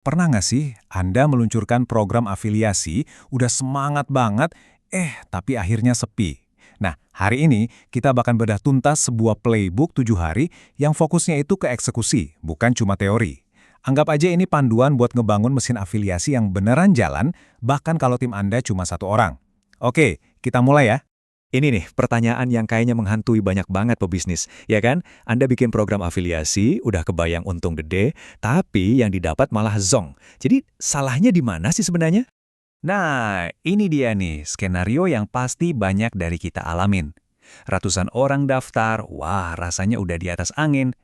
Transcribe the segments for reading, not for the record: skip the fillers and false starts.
Pernah nggak sih Anda meluncurkan program afiliasi, udah semangat banget, tapi akhirnya sepi? Nah, hari ini kita bakal bedah tuntas sebuah playbook 7 hari yang fokusnya itu ke eksekusi, bukan cuma teori. Anggap aja ini panduan buat ngebangun mesin afiliasi yang beneran jalan, bahkan kalau tim Anda cuma satu orang. Oke, kita mulai ya. Ini nih, pertanyaan yang kayaknya menghantui banyak banget pebisnis, ya kan? Anda bikin program afiliasi, udah kebayang untung gede, tapi yang didapat malah zonk. Jadi, salahnya di mana sih sebenarnya? Nah, ini dia nih, skenario yang pasti banyak dari kita alamin. Ratusan orang daftar, wah rasanya udah di atas angin.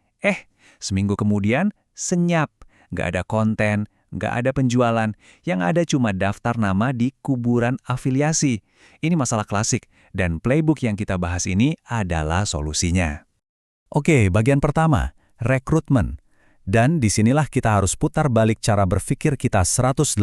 Seminggu kemudian, senyap. Nggak ada konten, nggak ada penjualan. Yang ada cuma daftar nama di kuburan afiliasi. Ini masalah klasik, dan playbook yang kita bahas ini adalah solusinya. Oke, bagian pertama, rekrutmen. Dan disinilah kita harus putar balik cara berpikir kita 180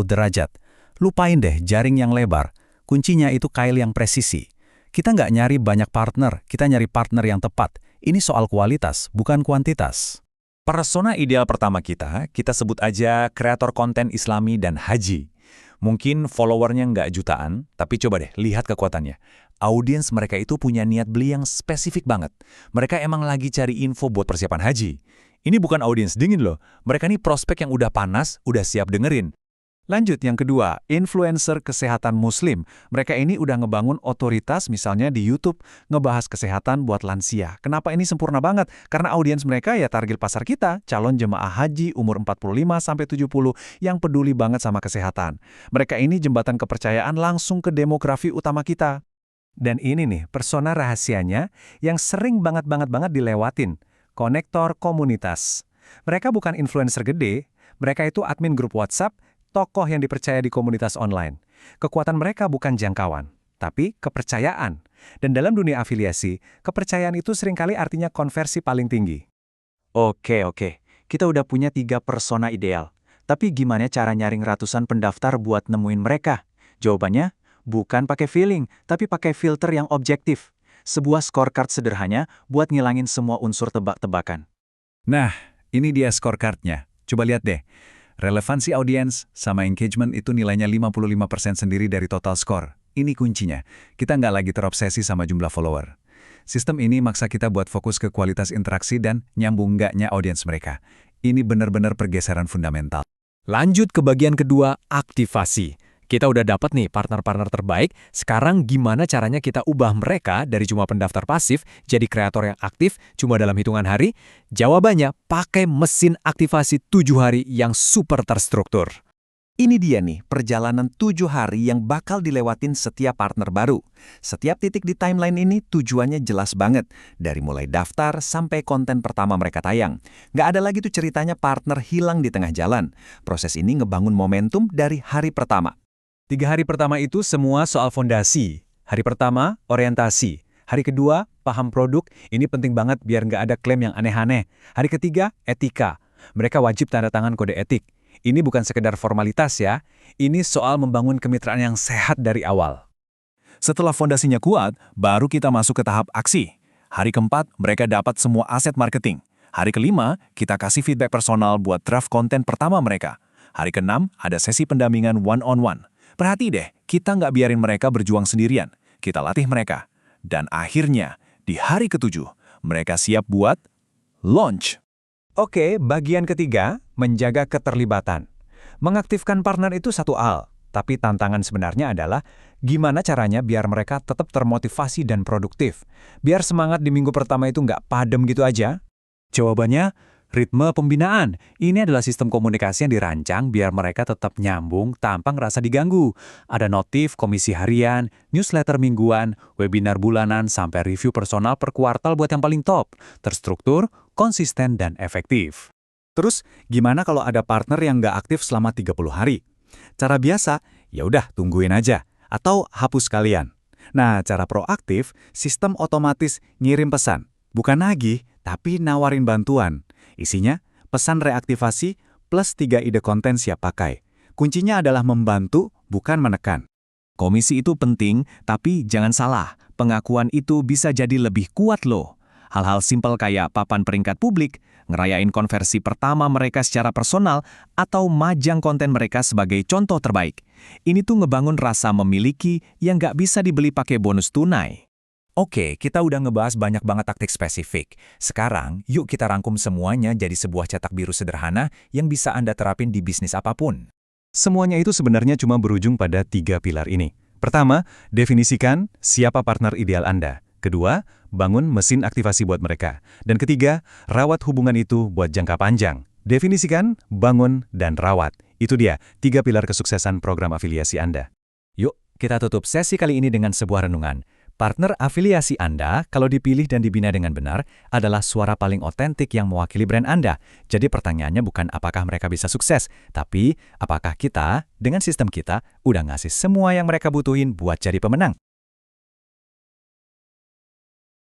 derajat. Lupain deh jaring yang lebar. Kuncinya itu kail yang presisi. Kita nggak nyari banyak partner, kita nyari partner yang tepat. Ini soal kualitas, bukan kuantitas. Persona ideal pertama kita sebut aja kreator konten Islami dan haji. Mungkin followernya nggak jutaan, tapi coba deh lihat kekuatannya. Audiens mereka itu punya niat beli yang spesifik banget. Mereka emang lagi cari info buat persiapan haji. Ini bukan audiens dingin loh. Mereka nih prospek yang udah panas, udah siap dengerin. Lanjut yang kedua, influencer kesehatan muslim. Mereka ini udah ngebangun otoritas misalnya di YouTube, ngebahas kesehatan buat lansia. Kenapa ini sempurna banget? Karena audiens mereka ya target pasar kita, calon jemaah haji umur 45-70 yang peduli banget sama kesehatan. Mereka ini jembatan kepercayaan langsung ke demografi utama kita. Dan ini nih, persona rahasianya yang sering banget dilewatin. Konektor komunitas. Mereka bukan influencer gede, mereka itu admin grup WhatsApp, tokoh yang dipercaya di komunitas online. Kekuatan mereka bukan jangkauan, tapi kepercayaan. Dan dalam dunia afiliasi, kepercayaan itu seringkali artinya konversi paling tinggi. Oke. Kita udah punya 3 persona ideal. Tapi gimana cara nyaring ratusan pendaftar buat nemuin mereka? Jawabannya, bukan pakai feeling, tapi pakai filter yang objektif. Sebuah scorecard sederhana buat ngilangin semua unsur tebak-tebakan. Nah, ini dia scorecardnya. Coba lihat deh. Relevansi audiens sama engagement itu nilainya 55% sendiri dari total skor. Ini kuncinya. Kita nggak lagi terobsesi sama jumlah follower. Sistem ini maksa kita buat fokus ke kualitas interaksi dan nyambung nggaknya audiens mereka. Ini benar-benar pergeseran fundamental. Lanjut ke bagian kedua, aktivasi. Kita udah dapat nih partner-partner terbaik, sekarang gimana caranya kita ubah mereka dari cuma pendaftar pasif jadi kreator yang aktif cuma dalam hitungan hari? Jawabannya, pakai mesin aktivasi 7 hari yang super terstruktur. Ini dia nih, perjalanan 7 hari yang bakal dilewatin setiap partner baru. Setiap titik di timeline ini tujuannya jelas banget. Dari mulai daftar sampai konten pertama mereka tayang. Nggak ada lagi tuh ceritanya partner hilang di tengah jalan. Proses ini ngebangun momentum dari hari pertama. 3 hari pertama itu semua soal fondasi. Hari pertama, orientasi. Hari kedua, paham produk. Ini penting banget biar nggak ada klaim yang aneh-aneh. Hari ketiga, etika. Mereka wajib tanda tangan kode etik. Ini bukan sekedar formalitas ya. Ini soal membangun kemitraan yang sehat dari awal. Setelah fondasinya kuat, baru kita masuk ke tahap aksi. Hari keempat, mereka dapat semua aset marketing. Hari kelima, kita kasih feedback personal buat draft konten pertama mereka. Hari keenam, ada sesi pendampingan one-on-one. Perhati deh, kita nggak biarin mereka berjuang sendirian. Kita latih mereka. Dan akhirnya, di hari ketujuh, mereka siap buat launch. Oke, bagian ketiga, menjaga keterlibatan. Mengaktifkan partner itu satu hal, tapi tantangan sebenarnya adalah gimana caranya biar mereka tetap termotivasi dan produktif. Biar semangat di minggu pertama itu nggak padam gitu aja. Jawabannya, ritme pembinaan. Ini adalah sistem komunikasi yang dirancang biar mereka tetap nyambung tanpa ngerasa diganggu. Ada notif, komisi harian, newsletter mingguan, webinar bulanan, sampai review personal per kuartal buat yang paling top. Terstruktur, konsisten, dan efektif. Terus, gimana kalau ada partner yang nggak aktif selama 30 hari? Cara biasa, ya udah tungguin aja. Atau hapus kalian. Nah, cara proaktif, sistem otomatis ngirim pesan. Bukan nagih, tapi nawarin bantuan. Isinya, pesan reaktivasi plus 3 ide konten siap pakai. Kuncinya adalah membantu, bukan menekan. Komisi itu penting, tapi jangan salah. Pengakuan itu bisa jadi lebih kuat loh. Hal-hal simpel kayak papan peringkat publik, ngerayain konversi pertama mereka secara personal, atau majang konten mereka sebagai contoh terbaik. Ini tuh ngebangun rasa memiliki yang nggak bisa dibeli pakai bonus tunai. Oke, kita udah ngebahas banyak banget taktik spesifik. Sekarang, yuk kita rangkum semuanya jadi sebuah cetak biru sederhana yang bisa Anda terapin di bisnis apapun. Semuanya itu sebenarnya cuma berujung pada 3 pilar ini. Pertama, definisikan siapa partner ideal Anda. Kedua, bangun mesin aktivasi buat mereka. Dan ketiga, rawat hubungan itu buat jangka panjang. Definisikan, bangun, dan rawat. Itu dia, 3 pilar kesuksesan program afiliasi Anda. Yuk, kita tutup sesi kali ini dengan sebuah renungan. Partner afiliasi Anda, kalau dipilih dan dibina dengan benar, adalah suara paling otentik yang mewakili brand Anda. Jadi pertanyaannya bukan apakah mereka bisa sukses, tapi apakah kita, dengan sistem kita, udah ngasih semua yang mereka butuhin buat jadi pemenang.